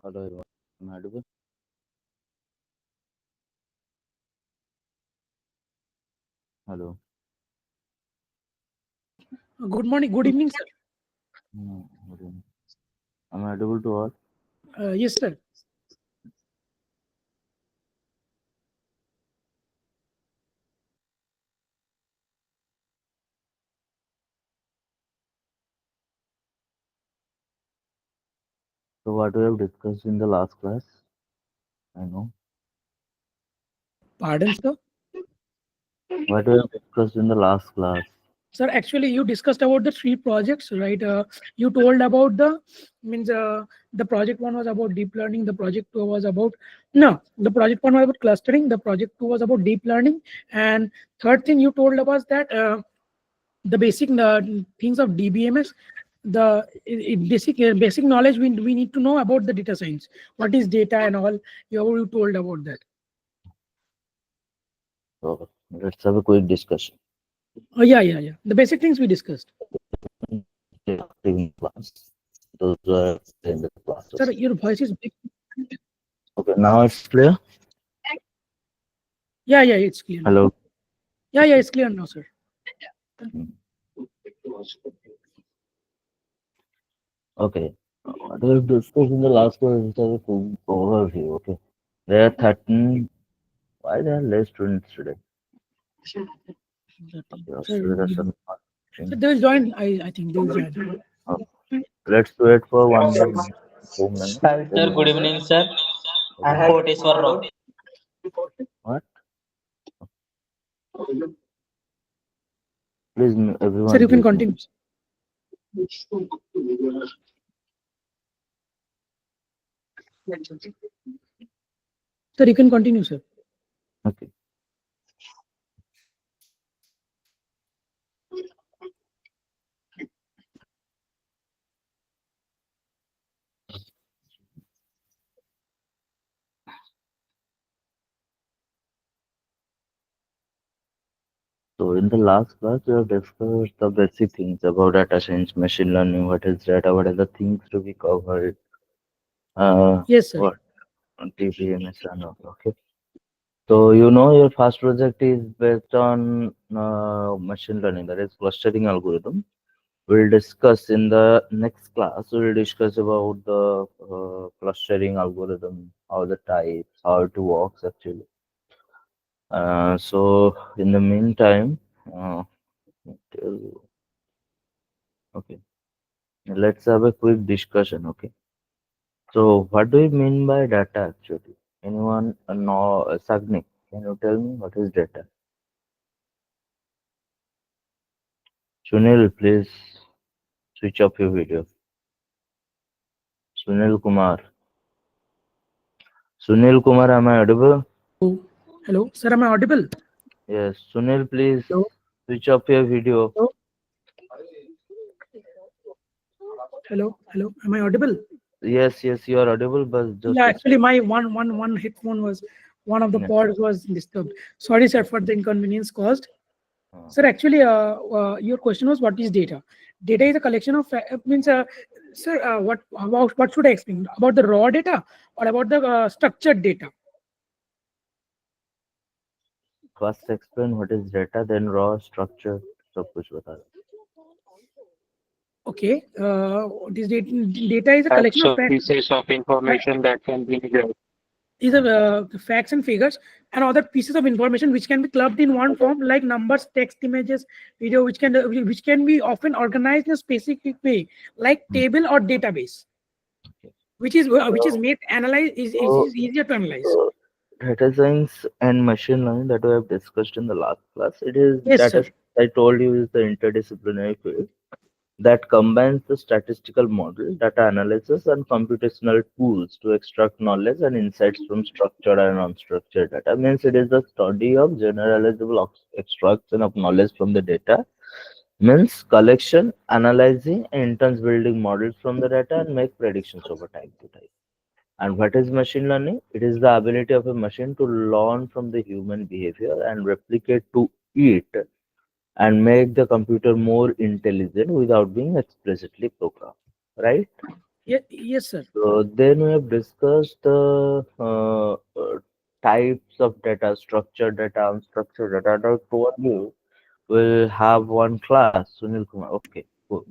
Hello, everyone. Am I audible? Hello. Good morning, good evening, sir. Good evening. Am I audible to all? Yes, sir. So, what we have discussed in the last class? I know. Pardon, sir. What we have discussed in the last class? Sir, actually, you discussed about the three projects, right? You told about the project one was about deep learning. The project two was about no. The project one was about clustering. The project two was about deep learning. And third thing you told us that the basic things of DBMS. Basic knowledge we need to know about the data science. What is data and all? You told about that. So, let's have a quick discussion. Oh yeah. The basic things we discussed. In class. Those were in the Sir, classes. your voice is big. Okay, now it's clear. Yeah, it's clear now. Hello. Yeah, it's clear now, sir. Hmm. Okay. What we have discussed in the last class is a quick overview. Okay. There are 13. Why there are less students today? Your Sir, students are not sir, watching. they will join. I think they will join. Let's wait for 2 minutes. Sir, good evening, sir. I Okay. have Koteswar. What? Please, Sir, everyone, you can please. continue. Sir, you can continue, sir. Okay. So, in the last class, we have discussed the basic things about data science, machine learning, what is data, what are the things to be covered, Yes, sir. what TPMS and all. Okay. So, you know, your first project is based on machine learning, that is clustering algorithm. We'll discuss in the next class. We'll discuss about the clustering algorithm, how the types, how it works actually. So in the meantime, okay, let's have a quick discussion. Okay. So what do you mean by data actually? Anyone know? Sagnik, can you tell me what is data? Sunil, please switch off your video. Sunil Kumar. Sunil Kumar, am I audible? Oh, hello, sir. Am I audible? Yes. Sunil, please Hello. switch off your video. Hello. Hello. Am I audible? Yes, you are audible, but just Yeah, a actually, second. my one headphone was one of the Yeah. pods was disturbed. Sorry, sir, for the inconvenience caused. Uh, Sir, actually, your question was what is data? Data is a collection of means, sir. What should I explain about the raw data or about the structured data? First explain what is data, then raw structure. सब कुछ बता दो. Okay, this data is a collection Types of of facts. pieces of information that can be measured. These are facts and figures and other pieces of information which can be clubbed in one form, like numbers, text, images, video, which can be often organized in a specific way, like table or database, Okay. which is made analyze So, is easier to analyze. data science and machine learning that we have discussed in the last class, it is Yes, data sir. science, I told you, is the interdisciplinary field that combines the statistical model, data analysis, and computational tools to extract knowledge and insights from structured and unstructured data. Means it is the study of generalizable extraction of knowledge from the data. Means collection, analyzing, and in turn building models from the data and make predictions over time to time. And what is machine learning? It is the ability of a machine to learn from the human behavior and replicate to it and make the computer more intelligent without being explicitly programmed. Right? Yes, sir. So then we have discussed the types of data, structured data, unstructured data. And I told you we'll have one class, Sunil Kumar. Okay, cool.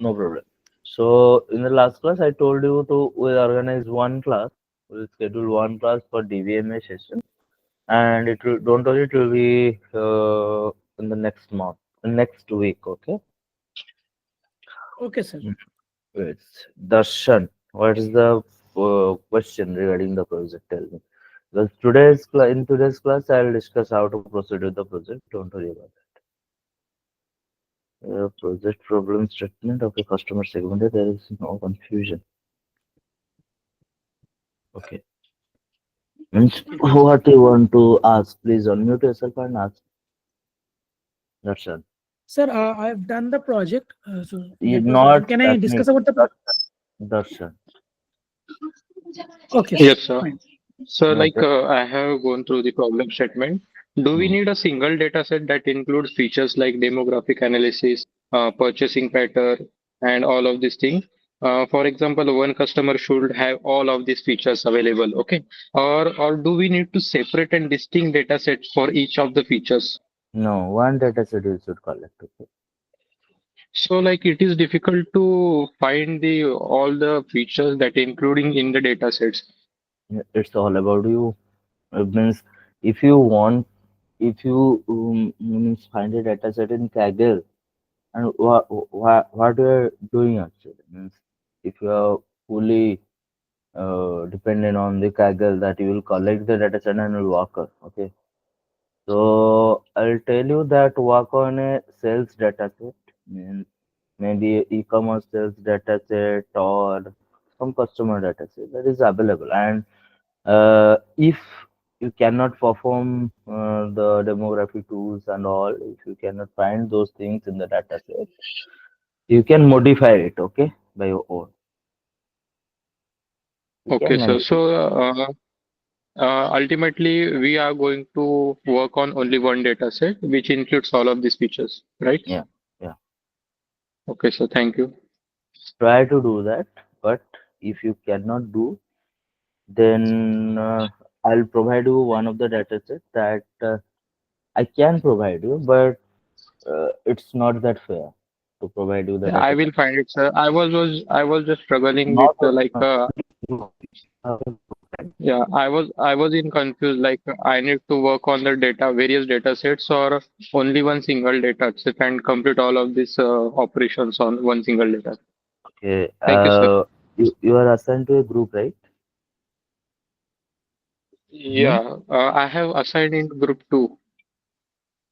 No problem. So in the last class, I told you to we'll organize one class. We'll schedule one class for DVMA session, and it will don't worry, it will be in the next month, next week. Okay. Okay, sir. Wait, Darshan, what is the question regarding the project? Tell me. Because in today's class, I'll discuss how to proceed with the project. Don't worry about it. Project problem statement of a customer segment. There is no confusion. Okay. Means what you want to ask? Please unmute yourself and ask. Darshan. Sir, I've done the project. So You that was. not Can I that means discuss about the? Darshan. Okay, sir. Yes, sir. Fine. So, Yeah, I have gone through the problem statement. Do we Hmm. need a single data set that includes features like demographic analysis, purchasing pattern, and all of these things? For example, one customer should have all of these features available, okay? Or do we need to separate and distinct data sets for each of the features? No, one data set you should collect. Okay. So, it is difficult to find the all the features that including in the data sets. Yeah, it's all about you. It means if you want, if you means find a data set in Kaggle, and what you are doing actually means if you are fully dependent on the Kaggle that you will collect the data set and will work on. Okay. So I'll tell you that work on a sales data set, means maybe e-commerce sales data set or some customer data set that is available. And if you cannot perform the demography tools and all, if you cannot find those things in the data set, you can modify it, okay, by your own. You can Okay, so manage it. ultimately, we are going to work on only one data set, which includes all of these features, right? Yeah, yeah. Okay, so thank you. Try to do that, but if you cannot do, then I'll provide you one of the data set that I can provide you, but it's not that fair to provide you the I data set. will find it, sir. I was just struggling with Not yeah, I was in confused I need to work on the data various data sets or only one single data set and complete all of these operations on one single data. okay. Thank you, sir. You are assigned to a group, right? Hmm? Yeah, I have assigned in group two.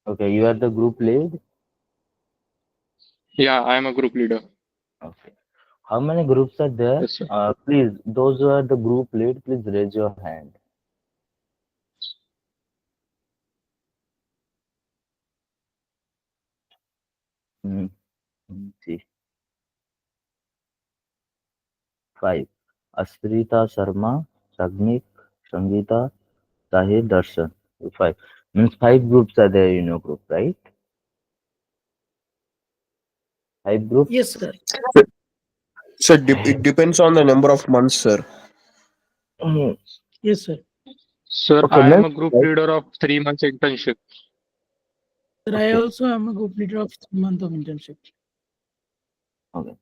Okay, you are the group lead. Yeah, I am a group leader. Okay. How many groups are there? Yes, sir. Please, those who are the group lead, please raise your hand. Hmm. See, five. Asprita Sharma, Sagnik, Sangeeta, Sahil, Darshan. Five. Means five groups are there in your group, right? Five Yes, groups. sir. So it depends on the number of months, sir. Hmm. Yes, sir. Sir, Okay, I am a next. group Right? leader of 3 months internship. Sir, I Okay. also am a group leader of month of internship. Okay.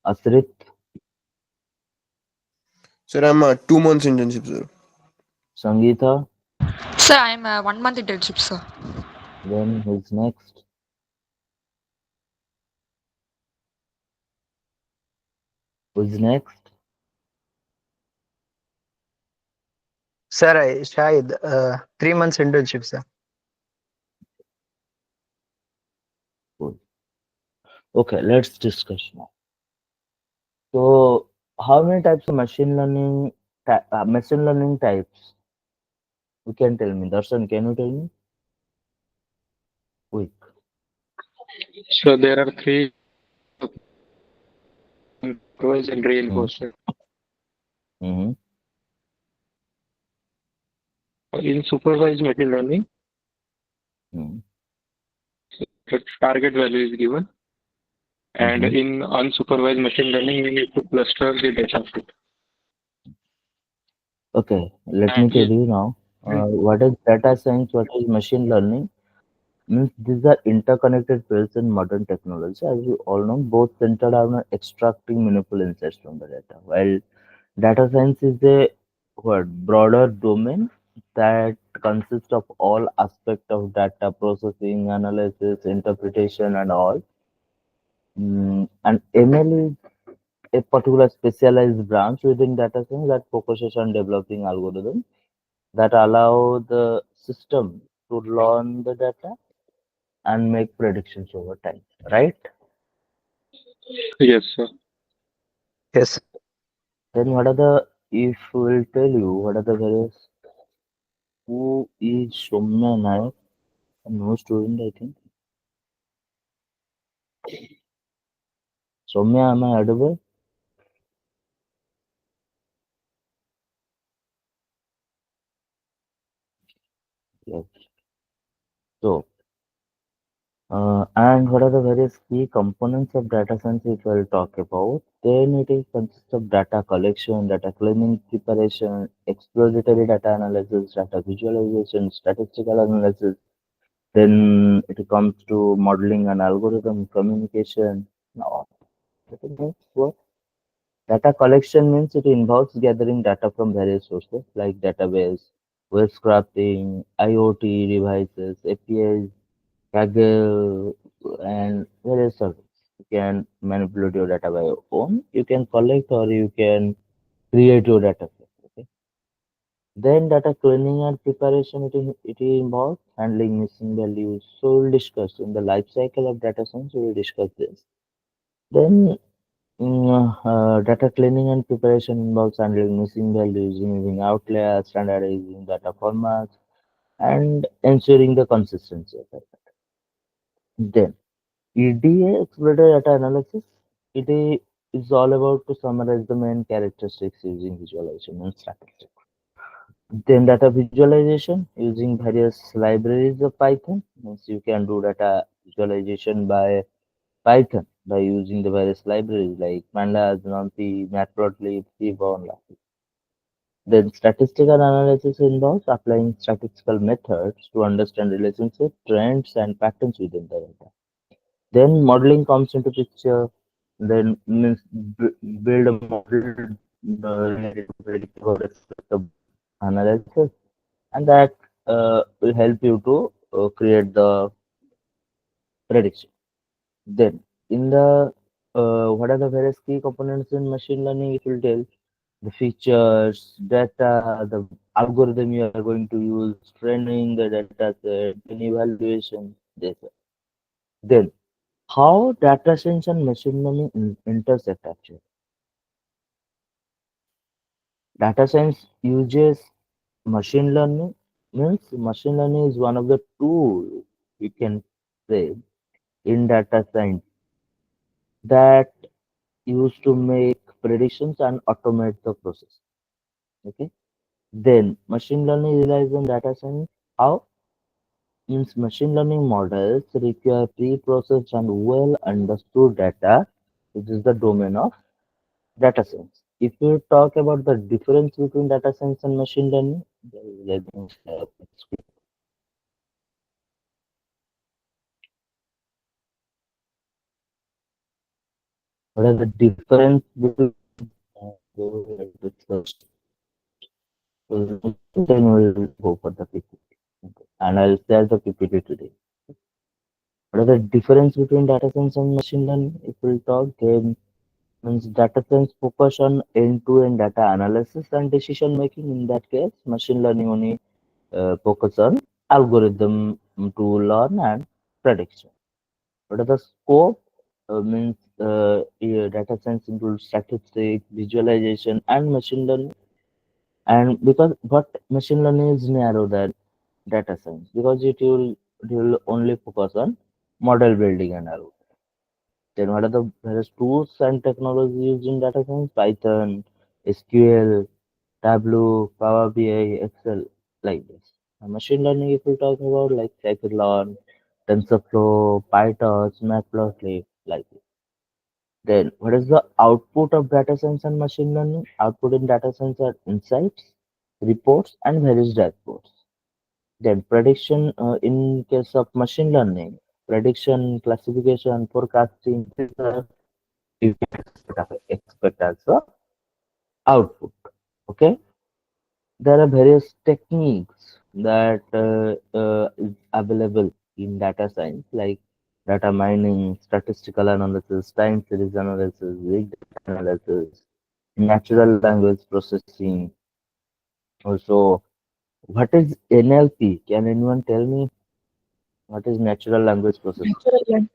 Asrit, Sir, I'm a 2 months internship, sir. Sangeeta, Sir, I'm a 1 month internship, sir. then who's next? Who's next? Sir, Shahid, 3 months internship, sir. Cool. Okay, let's discuss now. So, how many types of machine learning types? You can tell me. Darshan, can you tell me? Quick. So there are three supervised and Hmm. reinforced. Mm-hmm. In supervised machine learning, Hmm. the target value is given. And Mhm. in unsupervised machine learning, we need to cluster the data set. Okay, let me And tell you now. What is data science? What is machine learning? Means these are interconnected fields in modern technology. As you all know, both centered on extracting meaningful insights from the data. While data science is a broader domain that consists of all aspects of data processing, analysis, interpretation, and all. And ML is a particular specialized branch within data science that focuses on developing algorithms that allow the system to learn the data and make predictions over time, right? yes, sir. Yes. Then what are the, if we'll tell you, what are the various, who is Soumya Nayak? No student, I think. Soumya, am I audible? Yes. So, and what are the various key components of data science which we'll talk about? Then it is consists of data collection, data cleaning, preparation, exploratory data analysis, data visualization, statistical analysis. Then it comes to modeling and algorithm communication. Now, I think that's what data collection means. It involves gathering data from various sources like database, web scraping, IoT devices, APIs, Kaggle, and various others. You can manipulate your data by your own. You can collect or you can create your data set. Okay. Then data cleaning and preparation, it involves handling missing values. So we'll discuss in the life cycle of data science. We will discuss this. Then data cleaning and preparation involves handling missing values, removing outliers, standardizing data formats, and ensuring the consistency of it. Then EDA, exploratory data analysis, is all about to summarize the main characteristics using visualization and statistics. Then data visualization using various libraries of Python. Means you can do data visualization by Python by using the various libraries like pandas, numpy, matplotlib, seaborn. Then statistical analysis involves applying statistical methods to understand relationships, trends, and patterns within the data. Then modeling comes into picture. Then means build a model related to predictive or expected analysis, and that will help you to create the prediction. Then in the what are the various key components in machine learning? It will tell the features, data, the algorithm you are going to use, training the data set, and evaluation. This. Then how data science and machine learning intersect actually. Data science uses machine learning, means machine learning is one of the tools you can say in data science that used to make predictions and automate the process. Okay. Then machine learning relies on data science. How? Means machine learning models require pre-processed and well understood data, which is the domain of data science. If you talk about the difference between data science and machine learning, let me share my screen. What are the difference between go ahead with first. Then we'll go for the PPT. Okay. And I'll share the PPT today. What are the difference between data science and machine learning? If we'll talk, then means data science focus on end-to-end data analysis and decision making. In that case, machine learning only focus on algorithm to learn and prediction. What are the scope? Means yeah, data science includes statistics, visualization, and machine learning. And because but machine learning is narrow than data science because it will only focus on model building and all. Then what are the various tools and technology used in data science? Python, SQL, Tableau, Power BI, Excel, like this. And machine learning, if we talk about like scikit-learn, TensorFlow, PyTorch, Matplotlib, like this. Then what is the output of data science and machine learning? Output in data science are insights, reports, and various dashboards. Then prediction in case of machine learning, prediction, classification, forecasting, these are you can expect as the output. Okay, there are various techniques that is available in data science like data mining, statistical analysis, time series analysis, big data analysis, natural language processing. Also, what is NLP? Can anyone tell me what is natural language processing? Natural language.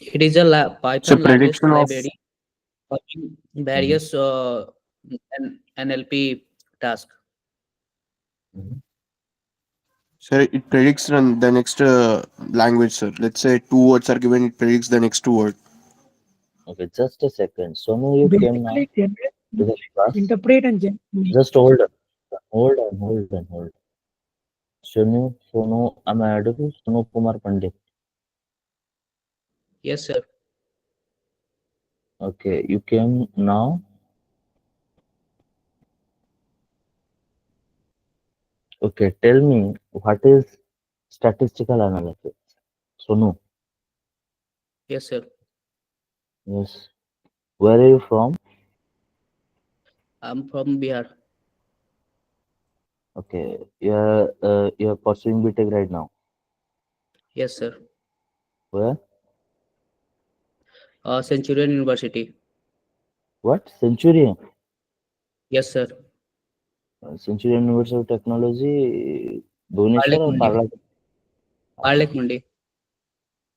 It is a So Python language prediction of library covering Mhm, various NLP tasks. mhm. sir, it predicts the next language, sir. Let's say two words are given, it predicts the next two words. Okay, just a second. Sonu, you came now Basically, generate, to the class. interpret, and generate. Just hold on. Hold on. Sonu, am I audible? Sonu Kumar Pandit. Yes, sir. Okay, you came now. Okay, tell me what is statistical analysis? Sonu, Yes, sir. yes. Where are you from? I'm from Bihar. Okay, you're pursuing BTech right now. Yes, sir. Where? Centurion University. What? Centurion. Yes, sir. Centurion University of Technology, Bhubaneswar Parlek or Mandi. Parla? Parlek Mandi.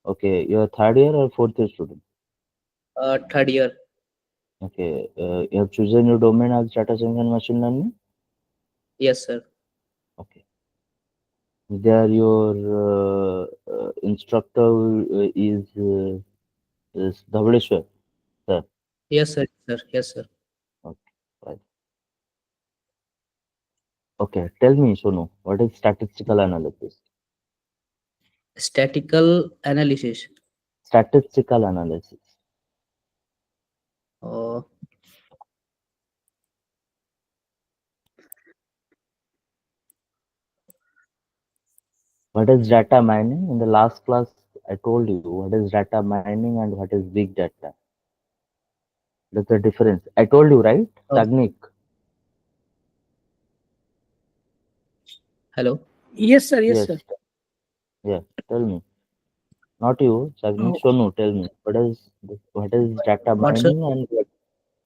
Okay, you're third year or fourth year student? Third year. Okay, you have chosen your domain as data science and machine learning. Yes, sir. Okay, there your instructor is Dhabaleshwar, sir. Yes, sir. Sir. Yes, sir. Okay, right. Okay, tell me, Sonu, what is statistical analysis? Statistical analysis. Statistical analysis. Uh, What is data mining? In the last class, I told you what is data mining and what is big data. That's the difference. I told you, right? uh, Sagnik. Hello. Yes, sir. Yes, Yes. sir. Yeah. Tell me. Not you, Sagnik. Oh, Sonu, tell me. What is data What, sir? mining and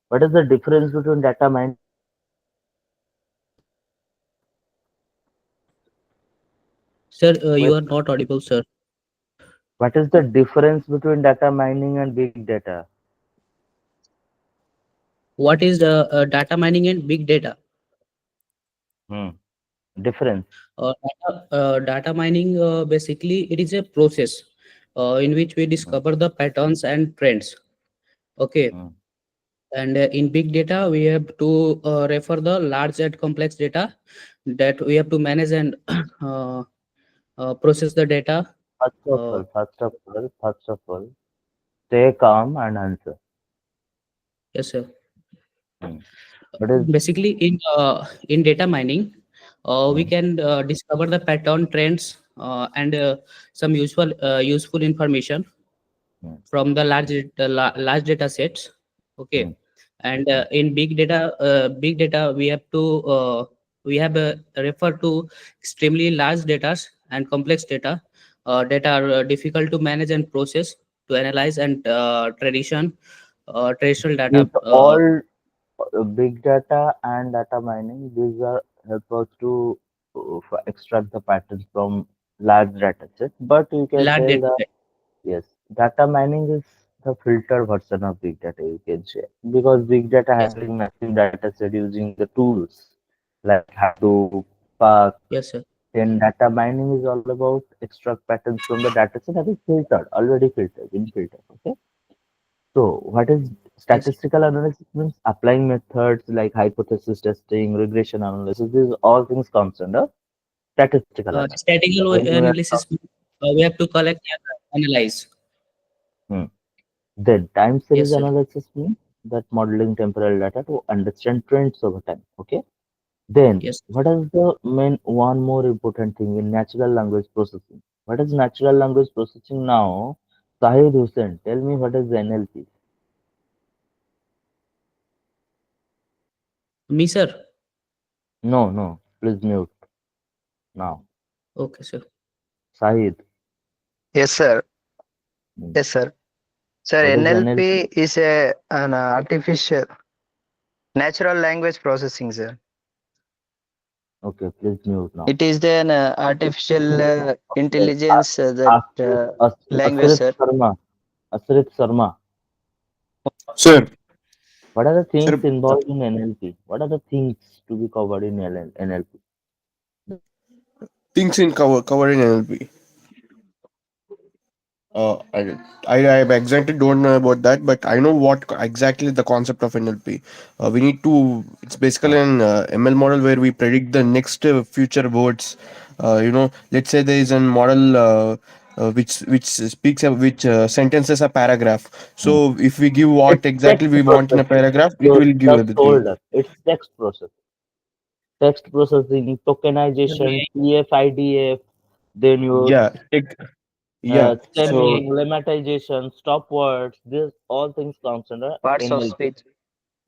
what is the difference between data mining? Sir, you Wait, are not audible, sir. what is the difference between data mining and big data? What is the data mining and big data? Hmm. Difference. Data mining, basically, it is a process in which we Hmm. discover the patterns and trends. Okay. Hmm. And in big data, we have to refer the large and complex data that we have to manage and process the data. Uh, First of all, stay calm and answer. yes, sir. Hmm. What is Basically, in data mining, we hmm. can discover the pattern, trends, and some useful information Hmm. from the large data sets. Hmm. Okay. And Hmm. in big data, we have refer to extremely large data and complex data that are difficult to manage and process, to analyze and traditional These data. all big data and data mining, these are help us to extract the patterns from large data sets. But you can Large say data that set. yes, data mining is the filtered version of big data. You can say because big data Yes, handling massive data set using the tools like Hadoop, Spark. yes, sir. Then data mining is all about extract patterns from the data set that is filtered, already filtered, in filter. Okay. So, what is Yes. statistical analysis means applying methods like hypothesis testing, regression analysis. These all things comes under statistical analysis. Statistical When we are analysis, we have to collect and analyze. hmm. Then time series Yes, sir. analysis means that modeling temporal data to understand trends over time. Okay. Then Yes. what is the main one more important thing in natural language processing? What is natural language processing now? Sahid Hussain, tell me what is NLP? Me, sir. No, no, please mute now. Okay, sir. Sahid, Yes, sir. mm, Yes, sir. Sir, what is NLP? NLP is an artificial natural language processing, sir. Okay, please mute now. It is an artificial Okay, intelligence that language, Asrit sir. Sharma, Asrit Sharma, Sir, what are the things sir, involved in NLP? What are the things to be covered in NLP? things in cover in NLP. Uh, I, I exactly don't know about that, but I know what exactly the concept of NLP. We need to. It's basically an ML model where we predict the next future words. Let's say there is a model which speaks of which sentences a paragraph. Hmm. So if we give what It's exactly text we want in a processing. paragraph, it You will give just everything. told us. It's text processing. Text processing, tokenization, CFIDF, then your Yeah. Yeah. So stemming, lemmatization, stop words. This all things comes under Parts of NLP. speech.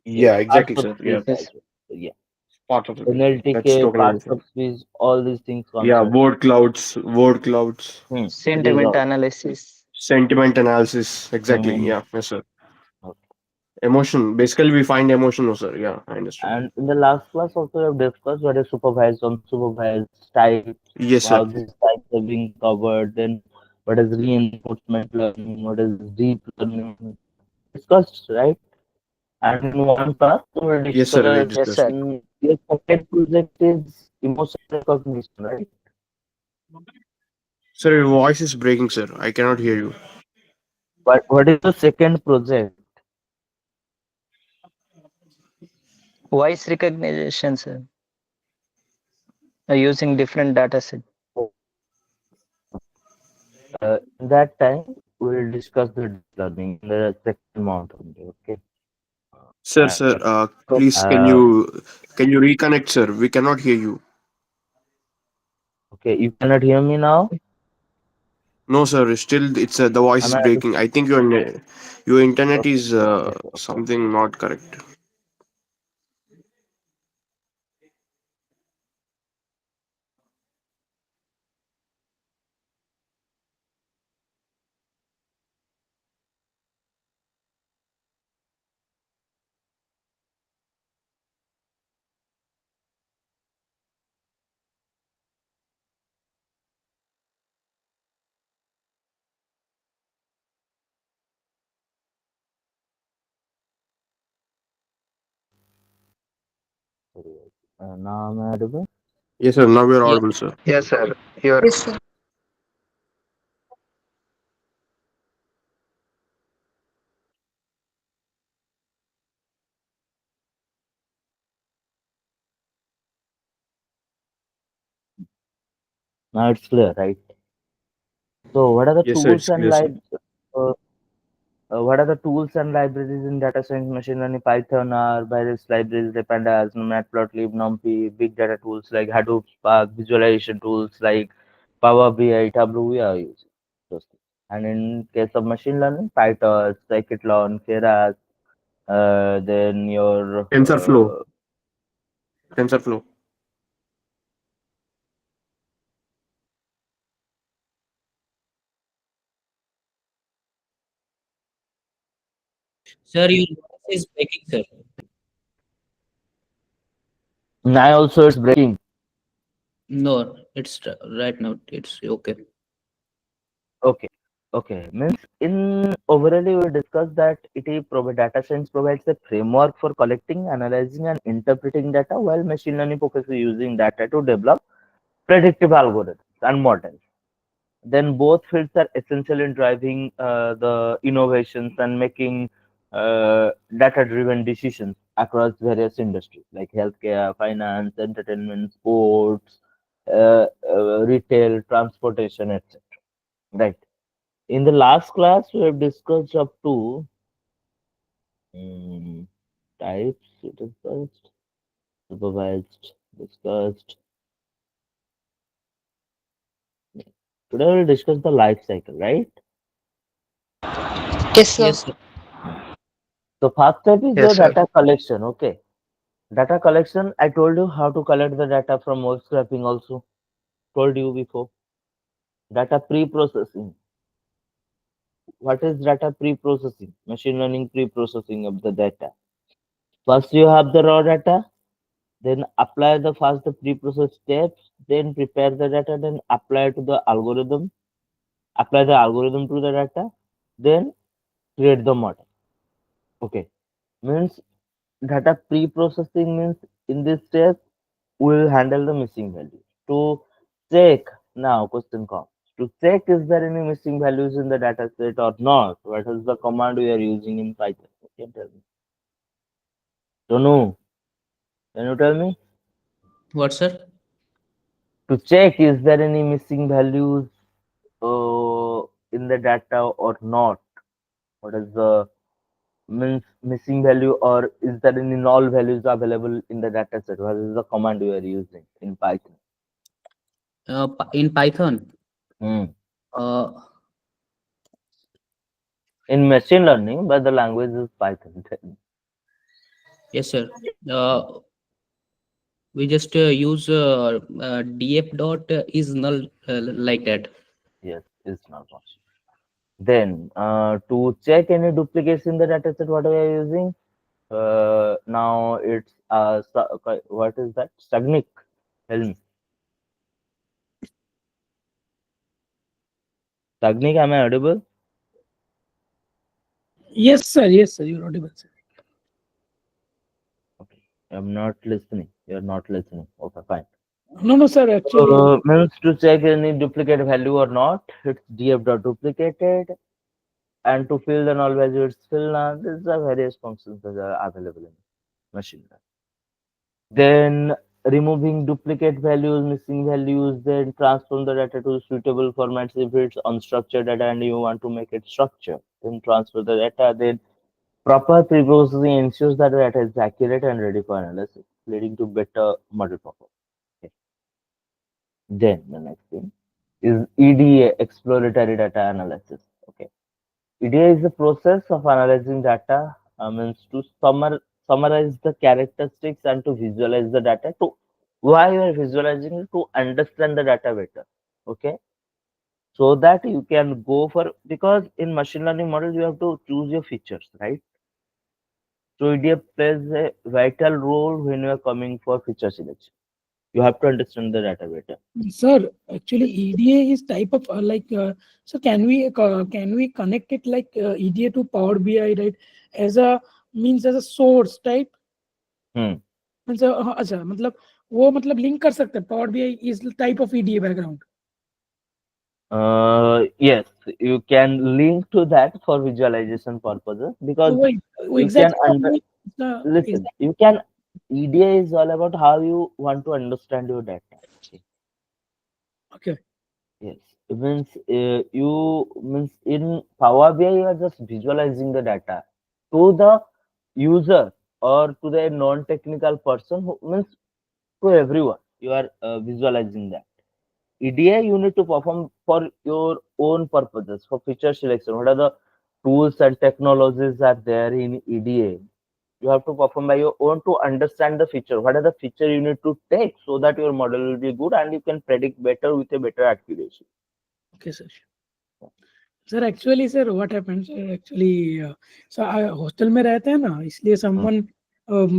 Yes, yeah, parts exactly, of sir. Yeah, speech Yes. as well. So, yeah, part of it. That's NLTK, totally parts different. of speech, all these things comes Yeah, under. word clouds, These Sentiment all. analysis. sentiment analysis. Exactly. Hmm. Yeah, yes, sir. Okay. Emotion. Basically, we find emotion, no, sir. Yeah, I understood. And in the last class also we have discussed what is supervised, unsupervised, types, Yes, sir. how these types are being covered, then what is reinforcement learning, what is deep learning, discussed, right? And in one class we will Yes, sir. We discuss Yes, discussed. sir. your second project is emotion recognition, right? Sir, your voice is breaking, sir. I cannot hear you. But what is the second project? Voice recognition, sir. Using different data set. In that time we will discuss the deep learning in the second month only, okay? Sir. And Please, uh, can you reconnect, sir? We cannot hear you. okay, you cannot hear me now? No, sir. Still, it's the voice Am is I breaking. I think your internet okay? is Okay, okay. something not correct. Sorry. Now am I audible? Yes, sir. Now we are Yes. audible, sir. Yes, sir. You're Yes, sir. Now it's clear, right? So what are the Yes, sir. tools It's and clear, sir. uh, what are the tools and libraries in data science, machine learning? Python are various libraries, pandas, matplotlib, numpy, big data tools like Hadoop, Spark, visualization tools like Power BI, Tableau. We are using those things. And in case of machine learning, PyTorch, scikit-learn, Keras, then your TensorFlow. TensorFlow. Sir, your voice is breaking, sir. now also it's breaking. No, it's right now. It's okay. Okay. Okay. Means in overall we discussed that data science provides a framework for collecting, analyzing, and interpreting data, while machine learning focuses using data to develop predictive algorithms and models. Then both fields are essential in driving the innovations and making data-driven decisions across various industries like healthcare, finance, entertainment, sports, retail, transportation, etc. Right. In the last class, we have discussed up to mm, types, discussed, supervised, discussed. Today we'll discuss the life cycle, right? Yes, sir. Yes, sir. So first step is the Yes, sir. data collection. Okay. Data collection, I told you how to collect the data from web scraping also. Told you before. Data pre-processing. What is data pre-processing? Machine learning pre-processing of the data. First you have the raw data, then apply the first the pre-process steps, then prepare the data, then apply to the algorithm, apply the algorithm to the data, then create the model. Okay. Means data pre-processing means in this step we will handle the missing value. To check, now question comes. To check is there any missing values in the data set or not? What is the command we are using in Python? You can tell me. Don't know. Can you tell me? What, sir? To check is there any missing values in the data or not? What is the means missing value, or is there any null values available in the data set? What is the command you are using in Python? In Python. Hmm. Uh, In machine learning, but the language is Python. yes, sir. Uh, we just use df dot is null, like that. Yes, it's not possible. Then to check any duplicates in the data set, what are you using? Now it's what is that? Stagnic. Tell me. Stagnic, am I audible? Yes, sir. Yes, sir. You're audible, sir. Okay. I'm not listening. You're not listening. Okay, fine. No, no, sir. Actually, Means to check any duplicate value or not, it's df dot duplicated, and to fill the null value, it's fill none. These are various functions that are available in machine learning. Then removing duplicate values, missing values, then transform the data to suitable formats if it's unstructured data and you want to make it structured. Then transfer the data, then proper pre-processing ensures that the data is accurate and ready for analysis, leading to better model performance. Okay. Then the next thing is EDA, exploratory data analysis. Okay. EDA is the process of analyzing data, means to summarize the characteristics and to visualize the data. To why you are visualizing it? To understand the data better. Okay. So that you can go for, because in machine learning models you have to choose your features, right? So EDA plays a vital role when you are coming for feature selection. You have to understand the data better. sir, actually, EDA is type of so can we connect it like EDA to Power BI, right? As a means as a source type. Hmm. Means अच्छा मतलब वो मतलब link कर सकते हैं power BI is type of EDA background Yes, you can link to that for visualization purposes, तो because वो you can under exactly listen. You can EDA is all about how you want to understand your data. Okay. Okay Yes, it means you means in Power BI you are just visualizing the data to the user or to the non-technical person, who means to everyone. You are visualizing that. EDA you need to perform for your own purposes, for feature selection. What are the tools and technologies are there in EDA? You have to perform by your own to understand the feature. What are the feature you need to take so that your model will be good and you can predict better with a better accuracy. Okay sir actually sir what happens actually sir hostel में रहते हैं ना इसलिए Hmm. Someone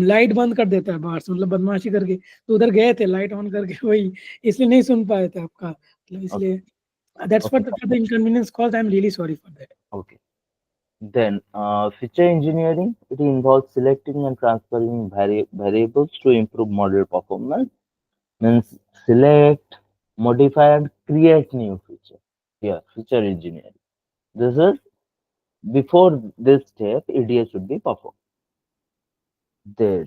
light बंद कर देता है बाहर से मतलब बदमाशी करके तो उधर गए थे लाइट ऑन करके वही इसलिए नहीं सुन पाए थे आपका मतलब Okay. इसलिए that's Okay. What the inconvenience cause I am really sorry for that Okay. Then feature engineering, it involves selecting and transferring variables to improve model performance. Means select, modify, and create new feature. Yeah, feature engineering. This is before this step, EDA should be performed. Then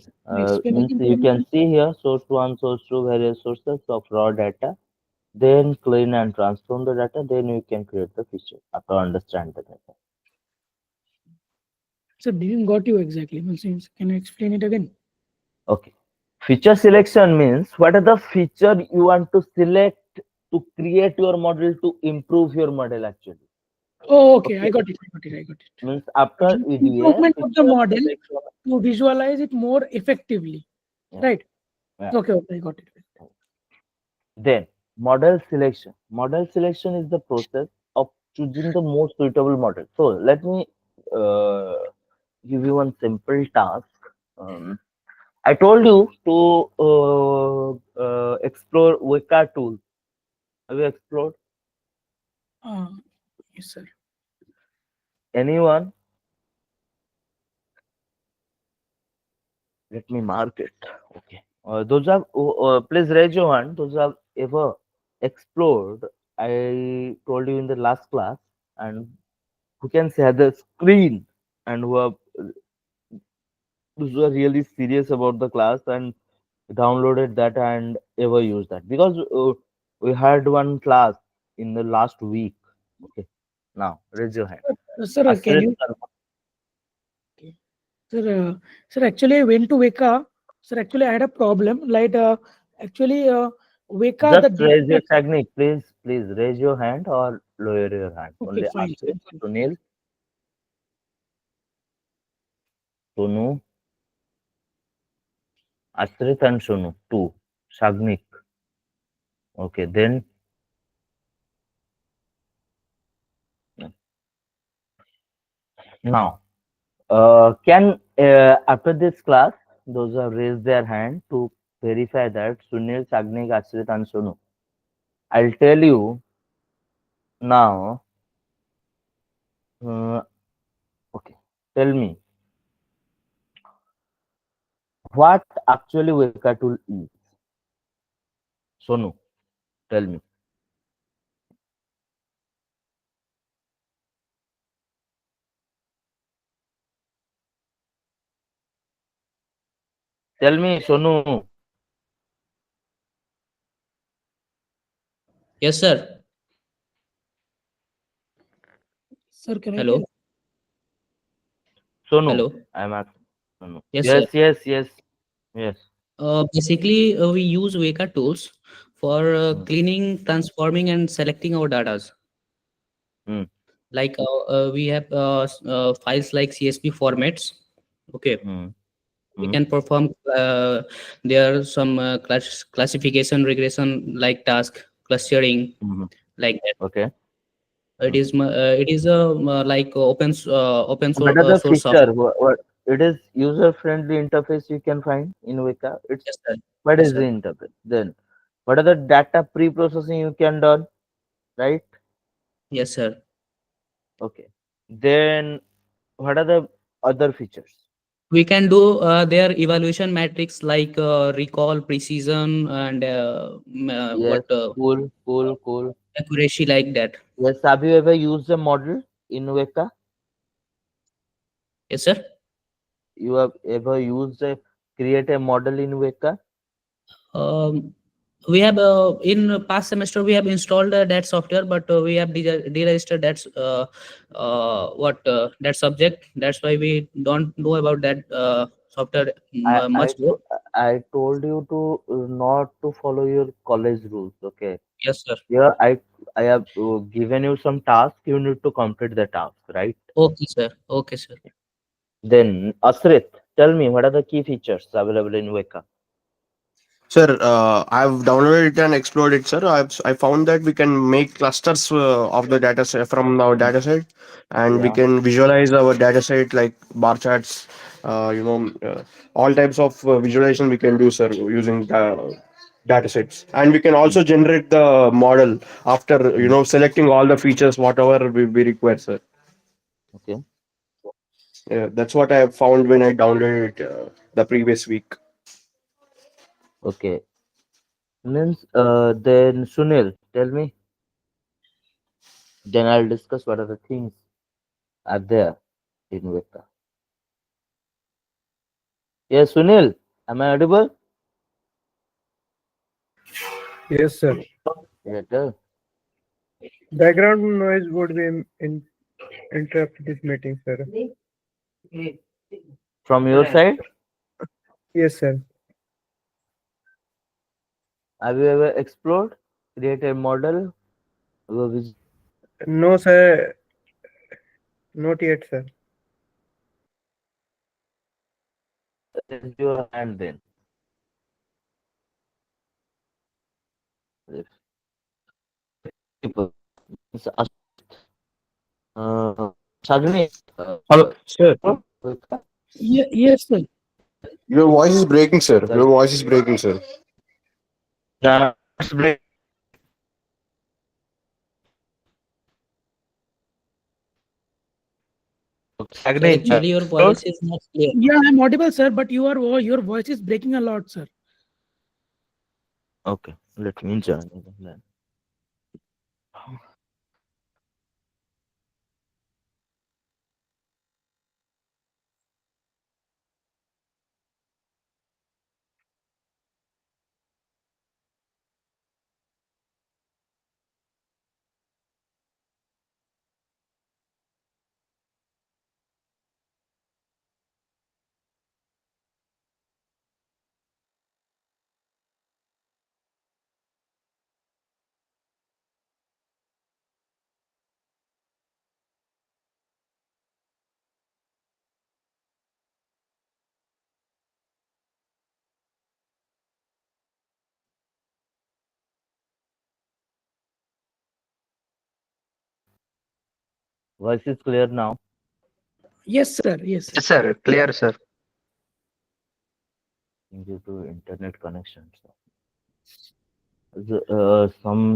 means you can see here source one, source two, various sources of raw data. then clean and transform the data, then you can create the feature after understand the data. So didn't got you exactly. Can you explain it again? Okay. Feature selection means what are the feature you want to select to create your model to improve your model actually. Oh, okay. I Okay. got it. I got it. I got it. Means after EDA, Improvement of the feature model selection. to visualize it more effectively. Yeah, Right. yeah. Okay. Okay. I got it. Then model selection. Model selection is the process of choosing the most suitable model. So let me uh, give you one simple task. I told you to explore Weka tool. Have you explored? Uh, yes, sir. Anyone? Let me mark it. Okay. Those have please raise your hand. Those have ever explored. I told you in the last class, and who can share the screen and who are those who are really serious about the class and downloaded that and ever used that because we had one class in the last week. Okay. Now raise your hand. Sir, can Asrit you? Sharma. Okay. Sir, actually, I went to Weka. Sir, actually, I had a problem. Like, actually, Weka, the Just deep. raise your technique, please. Please raise your hand or lower your hand. Okay, Only fine. Asrit, Fine. Sunil, Sonu, Asrit and Sonu. Two. Shagnik. Okay, then now can after this class those who have raised their hand to verify that Sunil, Shagnik, Asrit and Sonu. I'll tell you now. Uh, okay, tell me what actually Weka tool is. Sonu, tell me. Tell me, Sonu. Yes, sir. Sir, can I tell? Hello. Sonu, Hello. I'm asking. Sonu. Yes, sir. Yes, yes, yes, yes. Basically, we use Weka tools for Mm, cleaning, transforming, and selecting our data. mm, Like we have files like CSV formats. Okay, mm, we mm, can perform there are some classification regression like task clustering mm. like that. Okay. It Mm. is it is a like open What source, are the source of. feature? What it is user-friendly interface you can find in Weka. It's Yes, sir. what Yes, is the sir. interface? Then what are the data pre-processing you can done, right? Yes, sir. Okay. Then what are the other features? We can do their evaluation metrics like recall, precision, and Yes, what cool, cool, cool. accuracy like that. Yes, have you ever used a model in Weka? Yes, sir. You have ever used a create a model in Weka? Um, we have in past semester we have installed that software, but we have deregistered that what that subject. That's why we don't know about that software I I much more. to- I told you to not to follow your college rules. Okay. Yes, sir. Yeah, I have given you some task. You need to complete the task, right? Okay, sir. Okay, sir. Then Asrit, tell me what are the key features available in Weka? Sir, I've downloaded it and explored it, sir. I found that we can make clusters of the data set from our Mm, data set, and we yeah. can visualize our data set like bar charts, all types of visualization we can do, sir, using data sets. And we can Mm, also generate the model after, mm, selecting all the features, whatever we require, sir. okay. Yeah, that's what I have found when I downloaded it the previous week. Okay. Means then Sunil, tell me. Then I'll discuss what are the things are there in Weka. Yes, Sunil, am I audible? Yes, sir. Better. Background noise would be interrupt this meeting, sir. From your side, Yes, sir. have you ever explored, create a model, which No, sir. Not yet, sir. raise your hand then? If people, it's Shagni, Hello, sir. Yes, sir. Your voice is breaking, sir. sorry, Your voice is breaking, sir. that's great. Sir, Shagni, actually, your voice is not clear. Yeah, I'm audible, sir, but your voice is breaking a lot, sir. okay, let me join then. Voice is clear now. Yes, sir. Yes, sir. Yes, sir. Clear, sir. Due to internet connection.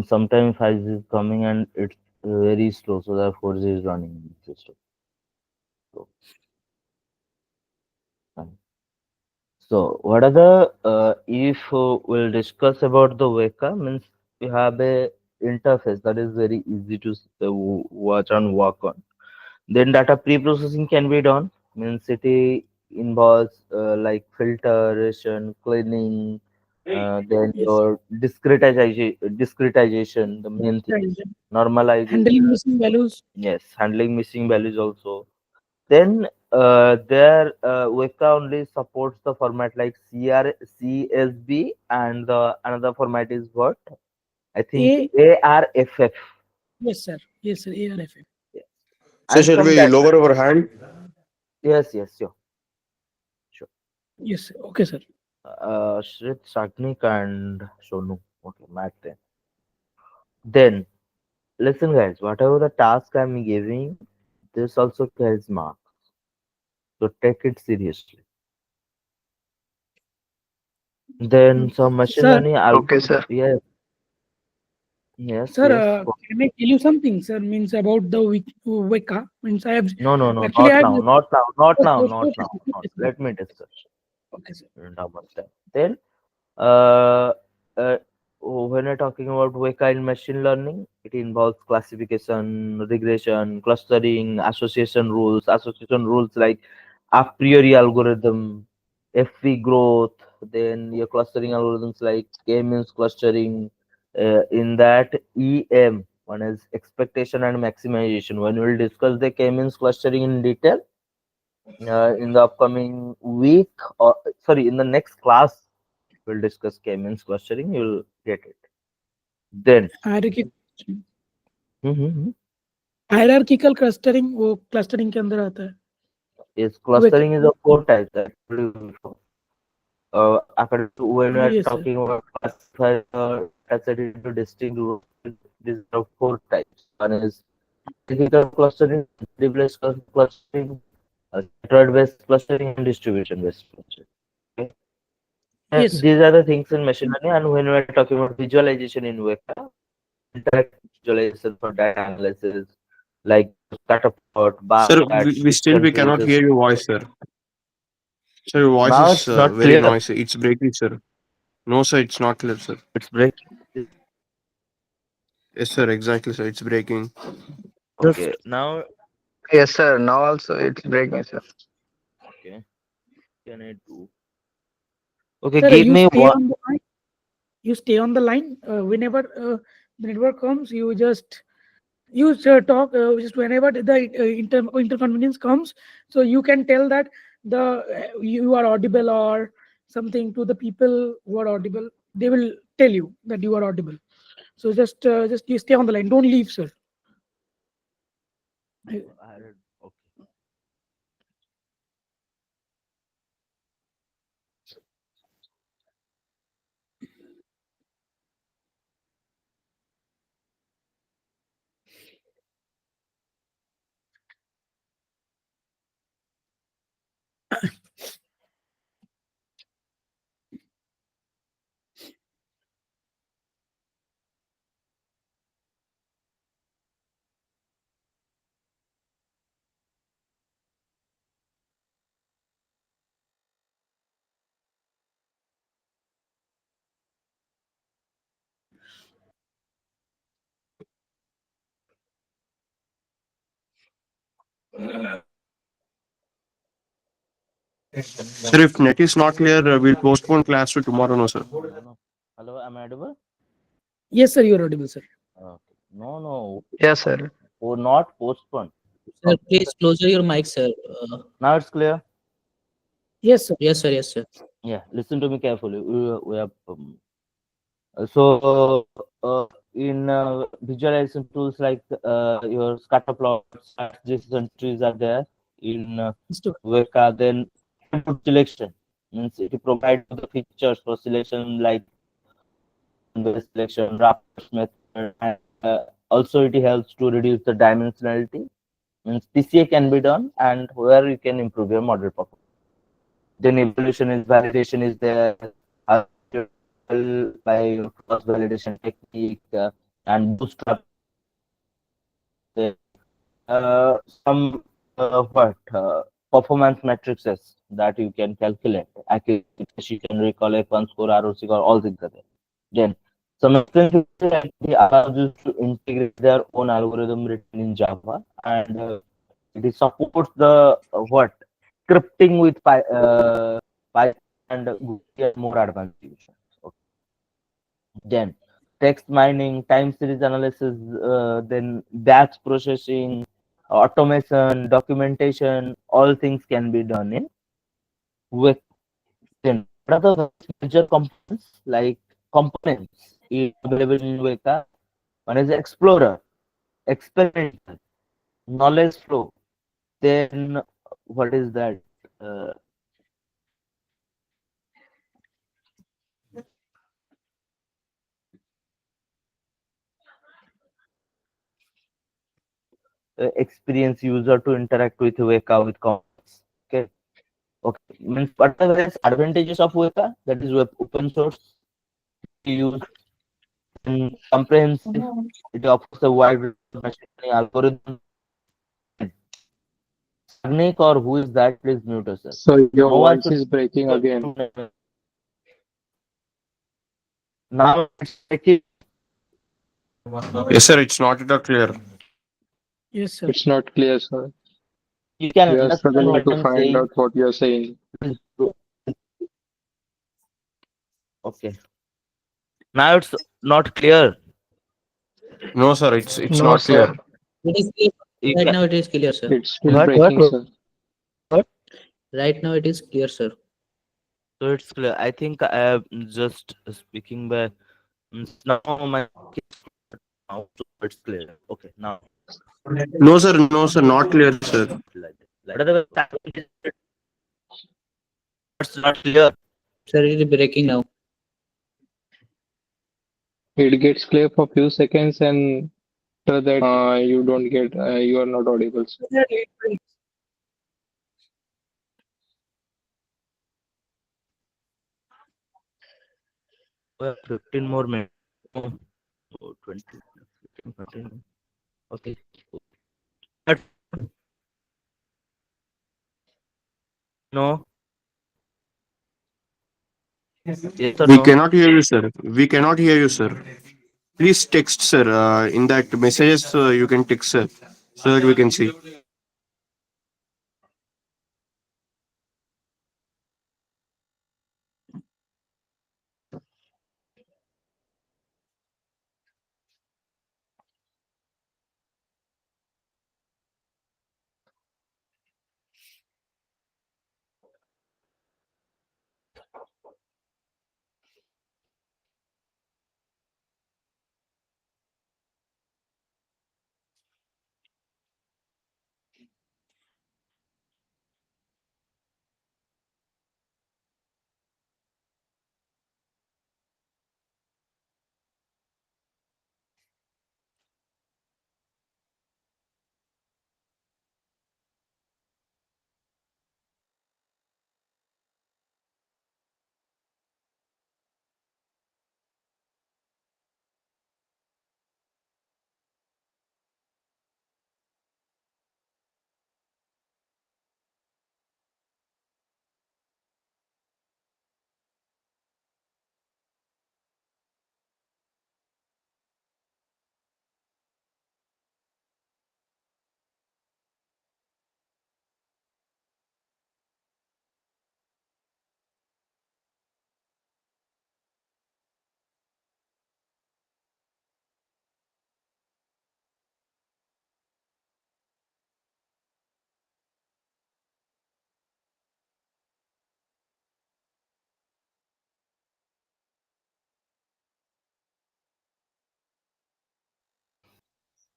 Sometimes 5G is coming and it's very slow, so that 4G is running in the system. So, fine. So what are the if we'll discuss about the Weka means we have a interface that is very easy to watch and work on. Then data pre-processing can be done. Means it involves like filtration, cleaning, then Yes. your discretization, the main thing, normalization, Handling missing values. yes, handling missing values also. Then Weka only supports the format like CSV and the another format is what? I think A. ARFF. Yes, sir. Yes, sir. ARFM. Yes. So And shall from we that, lower our hand? yes, sure, sure. Yes, sir. Okay, sir. Shrit, Sagnik and Sonu. Okay, Matt then. Then, listen guys, whatever the task I'm giving, this also carries marks. So take it seriously. Then some machine Sir, learning Okay, algorithm. sir. Yes, yes, sir, yes. can I tell you something, sir? Means about the Weka. Means I have No, actually I have. not now. Not. Let me discuss. Okay, sir. Namaste. Then, uh, uh, when we're talking about Weka in machine learning, it involves classification, regression, clustering, association rules like a priori algorithm, FV growth, then your clustering algorithms like K-means clustering. In that one is expectation and maximization. When we'll discuss the K-means clustering in detail in the upcoming week, or sorry, in the next class, we'll discuss K-means clustering. You'll get it. Then, Hierarchical Mhm. hierarchical clustering वो clustering के अंदर आता है. Is Weka. clustering is of four types. I told you before. According to when we are Yes, sir. talking about classify data set into distinct groups, these are four types. One is hierarchical clustering, tree-based clustering, scattered-based clustering, and distribution-based clustering. Okay. And Yes, sir. these are the things in machine learning. And when we are talking about visualization in Weka, interactive visualization for data analysis, like scatter plot, bar Sir, charts, we still we distance cannot traces. hear your voice, sir. Sir, your voice Now is it's not very clear. noisy. It's breaking, sir. No, sir, it's not clear, sir. It's breaking. Yes, sir, exactly, sir. It's breaking. Okay. Now, Yes, sir. Now also it's breaking, sir. okay. Can I do? Okay. Sir, Give you me stay one. on the line. You stay on the line. Whenever The network comes, you talk just whenever the interconvenience comes, so you can tell that you are audible or something to the people who are audible. They will tell you that you are audible. So just you stay on the line, don't leave, sir. Okay. Sir, if net is not clear, we'll postpone class to tomorrow, no, sir. No, no. Hello, am I audible? Yes, sir, you are audible, sir. Okay. No, no. Yes, sir. Or not postpone. Sir, please close your mic, sir. Now it's clear. Yes, sir. Yes, sir. Yes, sir. Yeah, listen to me carefully. We have so in visualization tools like your scatter plots, adjacent trees are there in Mr. Weka. Then input selection means it provides the features for selection like based selection, rapid method, and also it helps to reduce the dimensionality. Means PCA can be done, and where you can improve your model performance. Then evaluation is validation is there by cross validation technique and bootstrap. Some what performance matrices that you can calculate accuracy, you can recall F1 score, ROC score, all things are there. Then some extensive activity allows you to integrate their own algorithm written in Java, and it supports the what scripting with Python and Google and more advanced solutions. Okay. Then text mining, time series analysis, then batch processing, automation, documentation, all things can be done in with. Then what are the major components like components available in Weka? One is Explorer, experimental, knowledge flow. Then what is that? Uh, experience user to interact with Weka with comments. Okay. Okay. Means what are the advantages of Weka? That is web open source, use and comprehensive. It offers a wide range of machine learning algorithm. Sagnik or who is that? Please mute yourself. So your No one voice should. is breaking again. Now it's like Yes, sir, it's not at all clear. Yes, sir. It's not clear, sir. you can We are understand struggling what to I'm find saying. out what you are saying. Okay. Now it's not clear. No, sir, it's No, not clear. sir. It is clear. You Right can now it is clear, sir. It's still what? breaking, sir. Right now it is clear, sir. So it's clear. I think I am just speaking by now my now so it's clear. Okay, now No, sir, not clear, sir. what are the it's not clear. Sir, it is breaking now. It gets clear for few seconds, and after that, you don't get, you are not audible, sir. We have 15 more minutes. Oh, 20, 15, 15. Okay. But no, yes or We no? cannot hear you, sir. We cannot hear you, sir. Please text, sir. In that messages, you can text, sir, so that we can see.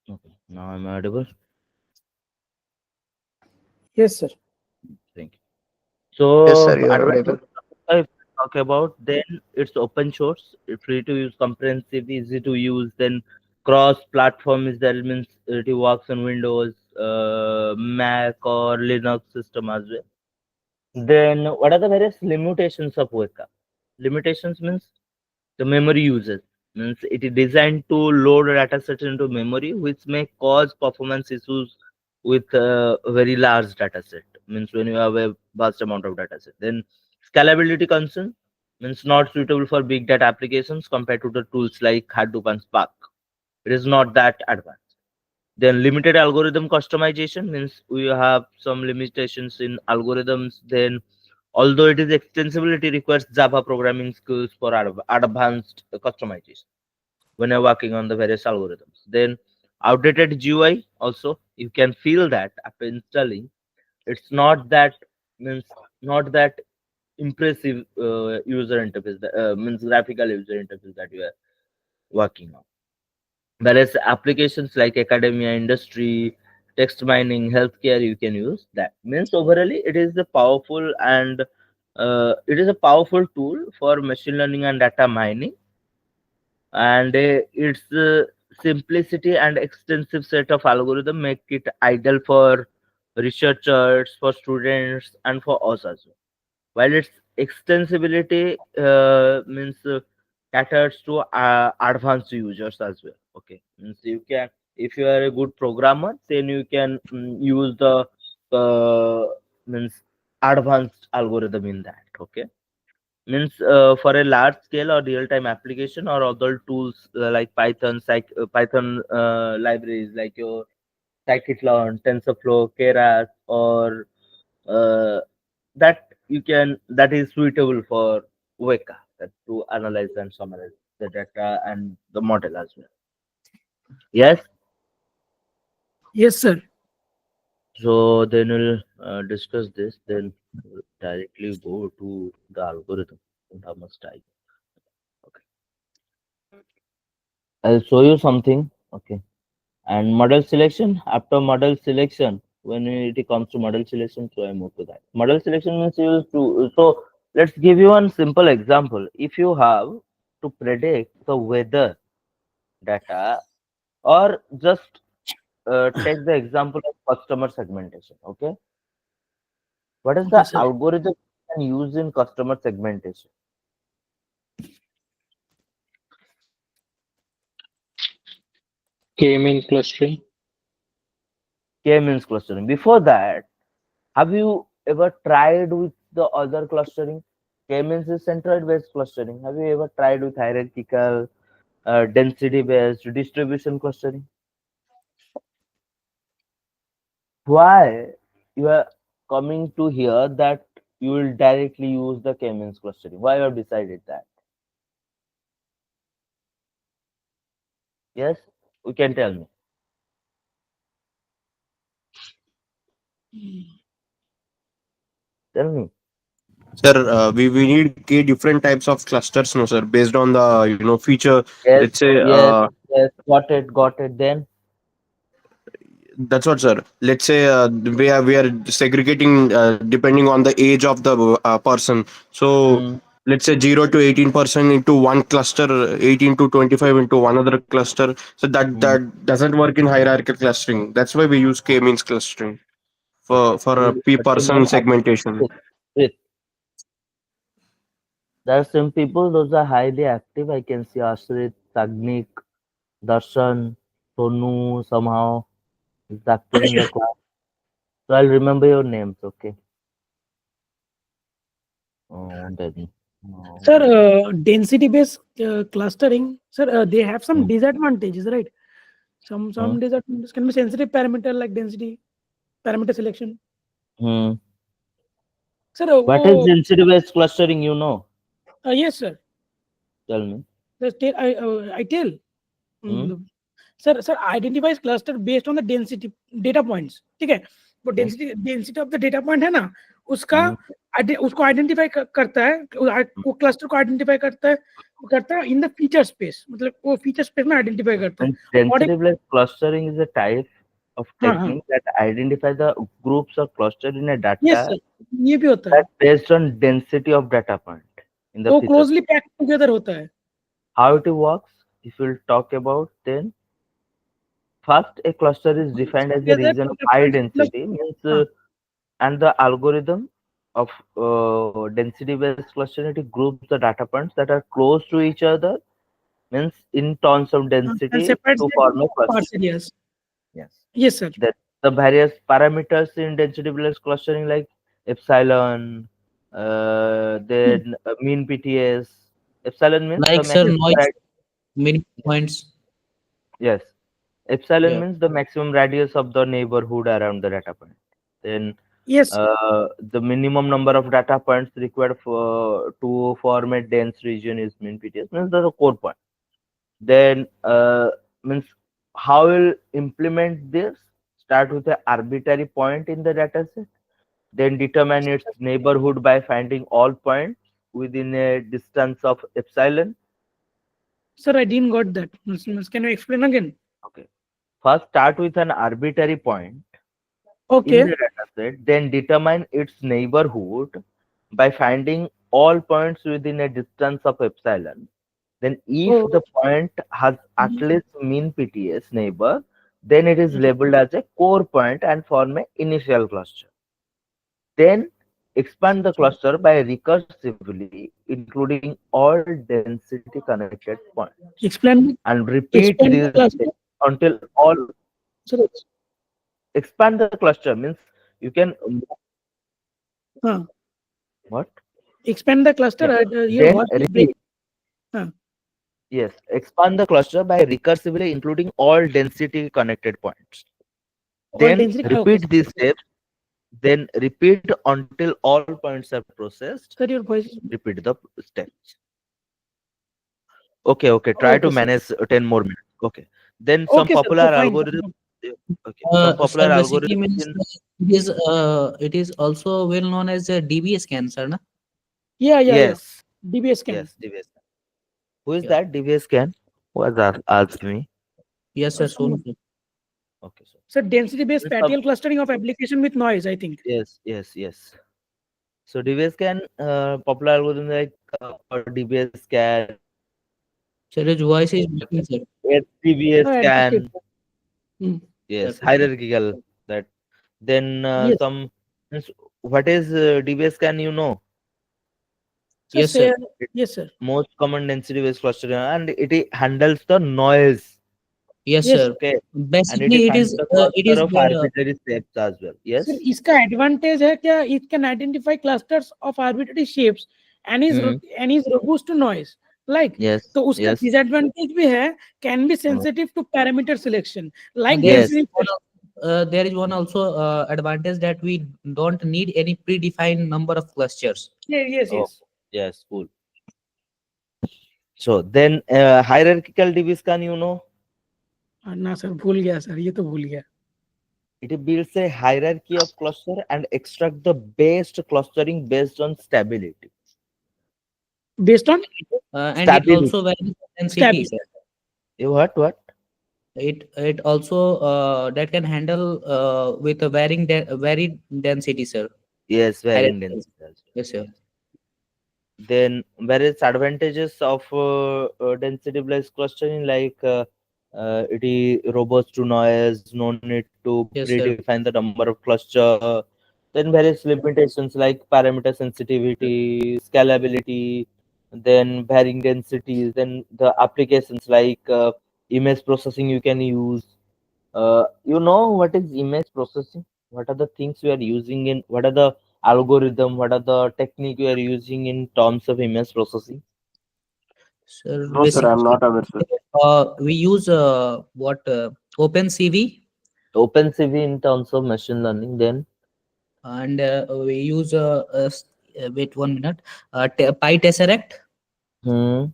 Okay. Now I'm audible. Yes, sir. Thank you. Yes, So sir, you are advantage audible. if we talk about, then it's open source, it's free to use, comprehensive, easy to use. Then cross platform is that means it works on Windows, Mac or Linux system as well. Then what are the various limitations of Weka? Limitations means the memory uses, means it is designed to load data sets into memory, which may cause performance issues with a very large data set. Means when you have a vast amount of data set, then scalability concern, means not suitable for big data applications compared to the tools like Hadoop and Spark. It is not that advanced. Then limited algorithm customization, means we have some limitations in algorithms. Then although it is extensible, it requires Java programming skills for advanced customization when you're working on the various algorithms. Then outdated GUI also, you can feel that after installing, it's not that, means not that impressive user interface, means graphical user interface that you are working on. Whereas applications like academia, industry, text mining, healthcare, you can use that. Means overall, it is a powerful and it is a powerful tool for machine learning and data mining, and its simplicity and extensive set of algorithm make it ideal for researchers, for students, and for us as well. While its extensibility means caters to advanced users as well. Okay, means you can, if you are a good programmer, then you can use the means advanced algorithm in that. Okay, means for a large scale or real time application or other tools like Python libraries like your scikit-learn, TensorFlow, Keras, or uh, that you can, that is suitable for Weka, that to analyze and summarize the data and the model as well. Yes. Yes, sir. So then we'll discuss this. Then we'll directly go to the algorithm. And how much time? Okay. I'll show you something. Okay. And model selection. After model selection, when it comes to model selection, so I move to that. Model selection means you use to. So let's give you one simple example. If you have to predict the weather data, or just take the example of customer segmentation. Okay, what is Okay, the sir. algorithm you can use in customer segmentation? K-means clustering. K means clustering. Before that, have you ever tried with the other clustering? K means is centroid based clustering. Have you ever tried with hierarchical, density based distribution clustering? Why you are coming to hear that you will directly use the K means clustering? Why you have decided that? Yes, you can tell me. Tell me. Sir, we need different types of clusters, no, sir, based on the feature. Yes, Let's say yes, yes. Got it. Then. that's what, sir. Let's say we are segregating depending on the age of the person. So Mm, let's say 0 to 18% into one cluster, 18 to 25 into one other cluster. So mm. that doesn't work in hierarchical clustering. That's why we use k-means clustering Okay. for a But you person know, segmentation. wait, there are some people, those are highly active. I can see Ashrit, Sagnik, Darshan, Sonu somehow is active in the class. So I'll remember your names, okay? Oh, then. Sir, No. density-based clustering, sir, they have some Mm, disadvantages, right? Some mm, disadvantages can be sensitive parameter like density, parameter selection. mm. Sir, What is density based clustering, you know? yes, sir. Tell me. I tell. Mm, Mm, sir, identifies cluster based on the density data points. ठीक है? वो okay. Density of the data point है ना, उसका Mm, उसको identify करता है, वो क्लस्टर को आइडेंटिफाई करता है करता है in the feature space, मतलब वो feature space में identify करता है. And What if density-based clustering is a type of हाँ हाँ technique that identify the groups or cluster in a yes data sir, ये भी होता है. that based on density of data point in the वो feature. closely packed together होता है. How it works, if we'll talk about, then first a cluster is defined as a Together region of data high points मतलब density, means हाँ and the algorithm of density-based clustering, it groups the data points that are close to each other, means in terms of and density separates to them form a into cluster. parts areas. Yes. Yes sir. That the various parameters in density-based clustering like epsilon, then mean PTS. Epsilon means the Like sir, maximum noise, radius. many points. Yes. Epsilon Yeah. means the maximum radius of the neighborhood around the data point. Then Yes the minimum number of data points required for to form a dense region is mean PTS, means the core point. Then means how we'll implement this? Start with an arbitrary point in the data set, then determine its neighborhood by finding all points within a distance of epsilon. sir, I didn't got that. Can you explain again? Okay. First start with an arbitrary point in Okay. the data set, then determine its neighborhood by finding all points within a distance of epsilon. Then if Oh, the point has at mhm. least mean PTS neighbor, then it is labeled as a core point and form a initial cluster. Then expand the cluster by recursively including all density connected points Explain and repeat expand the this cluster. until all. Sir, Expand the cluster means you can हाँ, what? expand the cluster. Yeah. Your Then voice is break. repeat. हाँ, Yes, expand the cluster by recursively including all density connected points. all Then density. Okay. repeat these steps. Then repeat until all points are processed. Sir, your voice is Repeat the steps. Okay, okay. Try to okay, sir. manage 10 more minutes. Okay. Then some Okay, sir. popular Okay, fine. algorithms. Okay. Some popular Sir, basically algorithms means in. it is also well known as a DBS scanner, na? Yeah, yeah, yeah. Yes. DBS scan. Yes. DVS. Who is Yeah. that? DVS can? Who has asked me? Yes, sir. So, Someone. Okay. So. So density-based Then some, spatial clustering of application with noise, I think. yes. Yes. Yes. So DVS can popular algorithm like DBS can, sir, his voice is breaking, sir. DBS Adaptive. can. Hmm. Yes. Sir. Hierarchical. That. Then Yes. some. Means what is DBS can, you know? So Yes, say sir. yes, sir. Most common density based clustering, and it handles the noise. Yes, Yes, sir. sir. Okay, and it Basically, finds the it cluster is of arbitrary shapes as well. Sir Yes. इसका advantage है क्या it can identify clusters of arbitrary shapes and is Hmm. and is robust to noise like Yes. तो उसका Yes. disadvantage भी है can be Hmm. sensitive to parameter selection like there is Yes. density there is one also advantage that we don't need any predefined number of clusters. yeah, yes Oh, yes yes. Cool. So then hierarchical DBs can, you know, ना sir भूल गया sir ये तो भूल गया it builds a hierarchy of cluster and extract the best clustering based on stability. based on And it Stability. also varies density, stability sir. You what? It also that can handle with a varied density, sir. Yes, varying Hierarchical. density as well. Yes, sir. Then various advantages of density based clustering like it is robust to noise, no need to Yes, sir. predefine the number of cluster. Then various limitations like parameter sensitivity, scalability, then varying densities, then the applications like image processing you can use. You know what is image processing? What are the things you are using in? What are the algorithm? What are the technique you are using in terms of image processing? Sir, No, sir, I'm basically, not aware, sir. we use what OpenCV, OpenCV in terms of machine learning. Then and we use wait 1 minute, PyTesseract,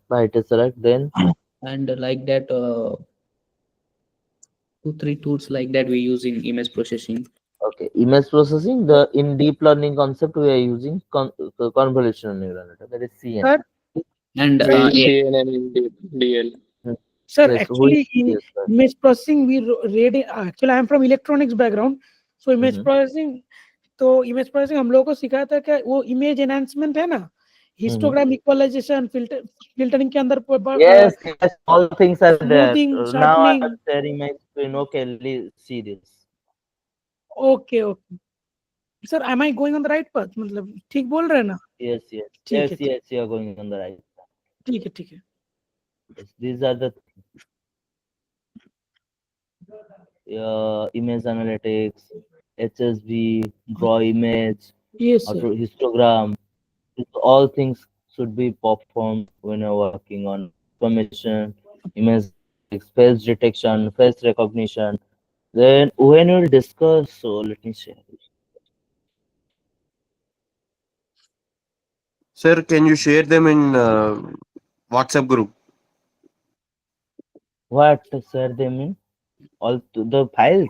by Tesseract. Then and like that 2 3 tools like that we use in image processing. okay, image processing. The in deep learning concept we are using convolutional neural network. That is CN. sir and Yes. CNN and DL. Mm. Sir, Yes, who is actually in yes, sir. image processing we read actually I am from electronics background. So image Mm-hmm. processing, तो image processing हम लोगों को सिखाया था कि वो image enhancement है ना, Mm-hmm. हिस्टोग्राम इक्वलाइजेशन, फिल्टरिंग के अंदर Yes, yes, all things are there. Smoothing, Now sharpening. I'm sharing my screen. Okay, see this. Okay okay sir, am I going on the right path, मतलब ठीक बोल रहे हैं ना? Yes, yes, ठीक yes, है yes, you are going on the right. ठीक है ठीक है. Yes, these are the image analytics, HSV, draw image, yes auto sir. histogram. All things should be performed when you're working on information, image analytics, face detection, face recognition. Then when we'll discuss, so let me share. Sir, can you share them in WhatsApp group? What sir they mean? All the files,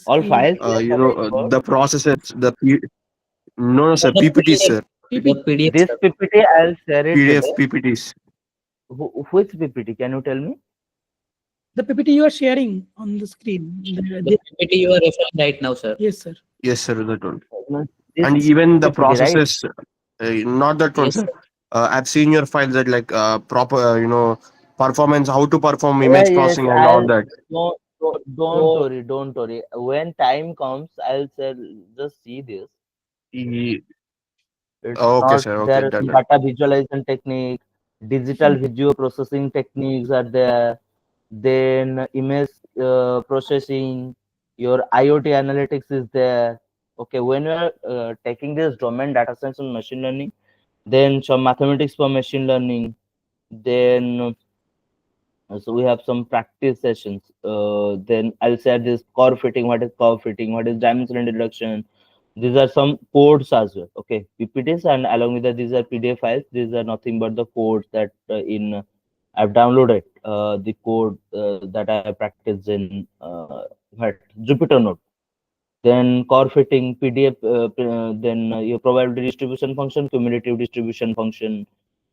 all screen files you are talking about. The processes, no, no, sir, the PPTs, PDF, sir, the PP. PDF, This sir. PPT I'll share it PDF, today. PPTs. Which PPT? Can you tell me? The PPT you are sharing on the screen. The PPT you are referring right now, sir. Yes sir. Yes, sir, that one. This And even the PPT, right? processes, not that one, Yes, sir. sir. I've seen your files that like proper, performance, how to perform Yeah, image yes, processing and all I'll that. don't worry, don't worry. When time comes, I'll say just see this. Ye- It's Okay, not sir. Okay, there. done. Data visualization technique, digital video processing techniques are there. Then image processing, your IoT analytics is there. Okay, when you're taking this domain data science and machine learning, then some mathematics for machine learning, then so we have some practice sessions. Then I'll share this curve fitting. What is curve fitting? What is dimensional reduction? These are some codes as well. Okay, PPTs, and along with that, these are PDF files. These are nothing but the codes that I've downloaded. The code that I practiced in what, Jupyter Note. Then core fitting, PDF. Then your probability distribution function, cumulative distribution function.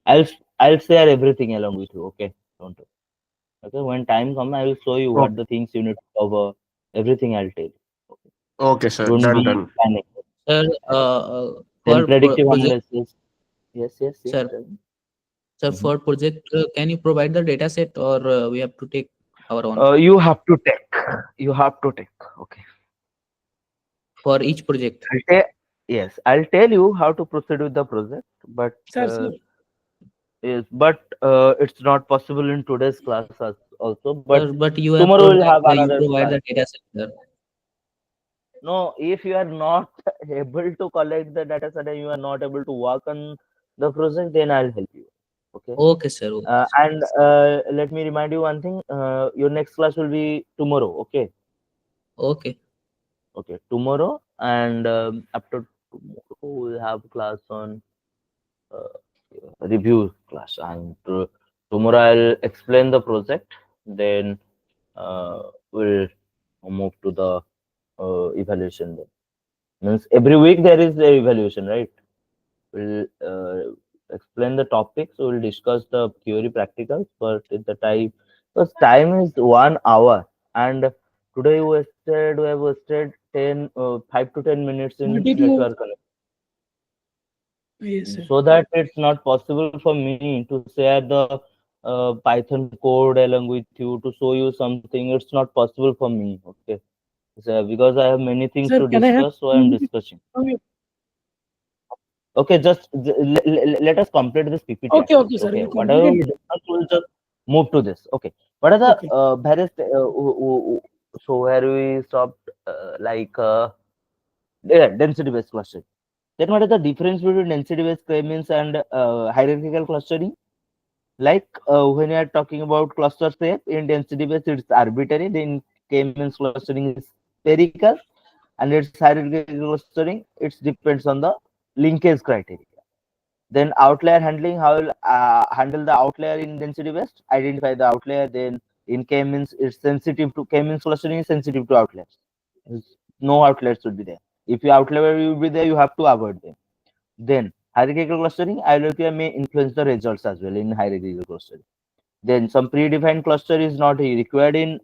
I'll I'll share everything along with you. Okay, don't worry. Okay, when time comes, I will show you Oh, what the things you need to cover. Everything I'll tell you. Okay. okay, sir. Don't Done, be done. panic. Sir, Then for predictive project, analysis. Yes, yes, yes. sir, Tell me. sir, Mhm. for project, can you provide the data set or we have to take our own You have to take. You have to take. Okay. for each project? I'll tell. Yes, I'll tell you how to proceed with the project, but Sir, sir. it's not possible in today's class also. But Sir, but you have tomorrow told we'll that have you another provide class. the data set, sir. No, if you are not able to collect the data set and you are not able to work on the project, then I'll help you. Okay. Okay, sir. Okay, sir. And let me remind you one thing. Your next class will be tomorrow. Okay. Okay. Okay. Tomorrow, and after tomorrow we'll have class on uh, review class, and tomorrow I'll explain the project. Then we'll move to the evaluation. Then means every week there is the evaluation, right? We'll explain the topics. We'll discuss the theory practicals, but at the time, because time is 1 hour, and today we have wasted 5 to 10 minutes in 32. network connection. Yes sir. So that it's not possible for me to share the Python code along with you to show you something. It's not possible for me. Okay, so because I have many things Sir, to can I have discuss, so I am discussing. from you? Okay, just let us complete this PPT at Okay, least. okay, sir. Okay, We'll whatever complete we it. discuss, we'll just move to this. Okay, what are the Okay. various so where we stopped yeah, density based clustering. Then what is the difference between density based k-means and hierarchical clustering? Like when you are talking about cluster shape in density based, it's arbitrary. Then k-means clustering is spherical, and its hierarchical clustering it depends on the linkage criteria. Then outlier handling, how will handle the outlier in density based, identify the outlier. Then in k-means it's sensitive to k-means clustering is sensitive to outliers. No outliers should be there. If your outlier will be there, you have to avoid them. Then Hierarchical clustering, hierarchy may influence the results as well in hierarchical clustering. Then some predefined cluster is not required in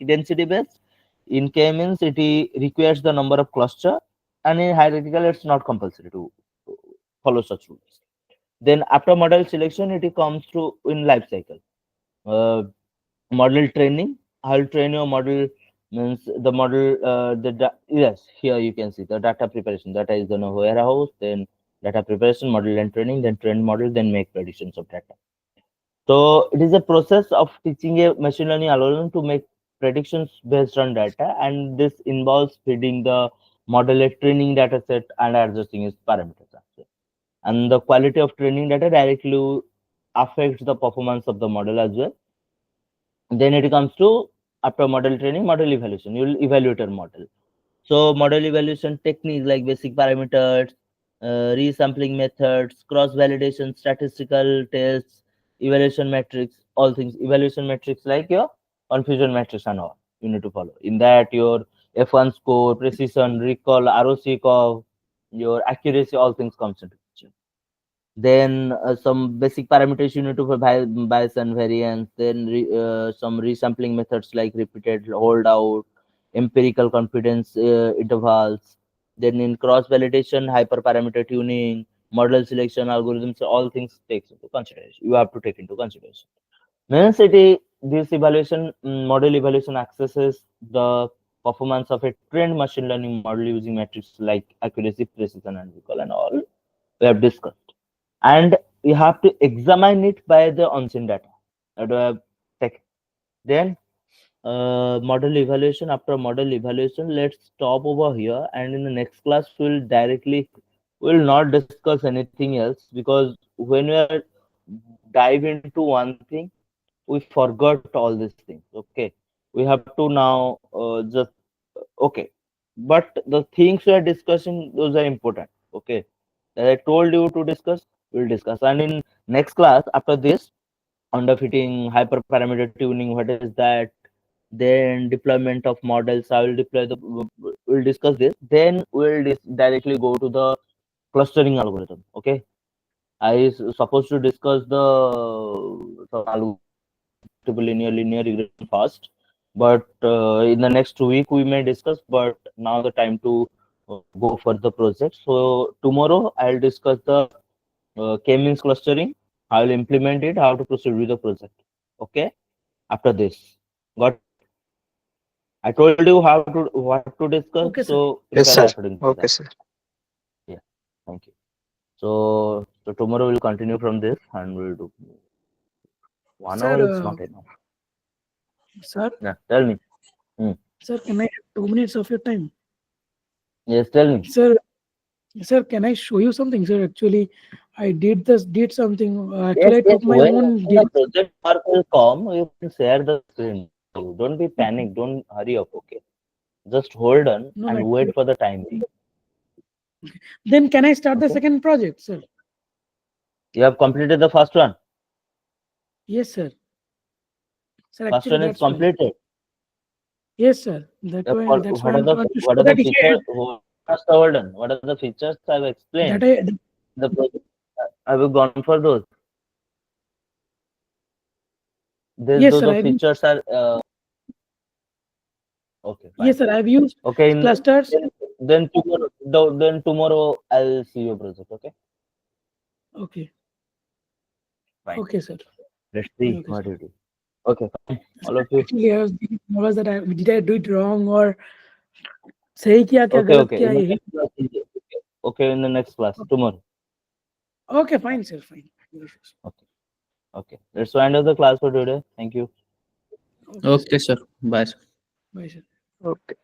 density based. In K means requires the number of cluster, and in hierarchical it's not compulsory to follow such rules. Then after model selection, it comes through in life cycle. Uh, Model training. I'll train your model means the model. Yes, here you can see the data preparation. Data is in a warehouse. Then data preparation, model and training. Then train model. Then make predictions of data. So it is a process of teaching a machine learning algorithm to make predictions based on data, and this involves feeding the model a training data set and adjusting its parameters. And the quality of training data directly affects the performance of the model as well. Then it comes to after model training, model evaluation. You will evaluate your model. So model evaluation techniques like basic parameters, resampling methods, cross validation, statistical tests, evaluation metrics, all things. Evaluation metrics like your confusion metrics and all you need to follow. In that your F1 score, precision, recall, ROC curve, your accuracy, all things comes into picture. Then some basic parameters you need to for bias and variance. Then some resampling methods like repeated holdout, empirical confidence intervals. Then in cross validation, hyperparameter tuning, model selection algorithms, all things takes into consideration. You have to take into consideration. Means this evaluation model evaluation accesses the performance of a trained machine learning model using metrics like accuracy, precision, and recall, and all we have discussed. And you have to examine it by the on-scene data that we have taken. Then model evaluation. After model evaluation, let's stop over here, and in the next class we'll not discuss anything else, because when we are dive into one thing, we forgot all these things. Okay, we have to now just okay, but the things we are discussing, those are important. Okay, that I told you to discuss, we'll discuss. And in next class after this, underfitting, hyperparameter tuning, what is that? Then deployment of models. I will deploy the. We'll discuss this. Then we'll directly go to the clustering algorithm. Okay, supposed to discuss the linear regression first, but in the next week we may discuss. But now the time to go for the project. So tomorrow I'll discuss the k-means clustering. I will implement it, how to proceed with the project. Okay. After this, got I told you how to what to discuss. Okay, sir. So Yes, prepare sir. according to Okay, that. sir. Yeah. Thank you. So tomorrow we'll continue from this, and we'll do 1 hour Sir, is not enough. sir, Yeah. Tell me. sir, can I have 2 minutes of your time? Yes. Tell me. Sir, can I show you something, sir? Actually, I did something. Yes. Actually, I Yes. took my When own the project work will come, you can share the screen. Don't be panic. Don't hurry up. Okay. Just hold on No, and no. wait for the time. Then can I start the Okay. second project, sir? You have completed the first one. Yes, sir. Sir, First actually, one is that's why. completed. Yes, sir. That's why. That's why What are I'm the trying to what show are the that features? here. First, hold on. What are the features I've explained? That I The project. Have gone for those? yes, Those sir. the features are okay. Fine. Yes, sir. I've used Okay. clusters. Then tomorrow I'll see your project. Okay. Okay. Fine. Okay, sir. Let's see Okay, what sir. you do. Okay. Fine. All of you. Actually, I was thinking was that did I do it wrong or सही किया क्या Okay. गलत Okay. किया In the यही. next class. Okay. In the next class tomorrow. Okay, fine, sir. Fine. No issues. Okay. Okay. Let's wind up the class for today. Thank you. Okay, sir. Okay, sir. Bye. Bye, sir. Okay.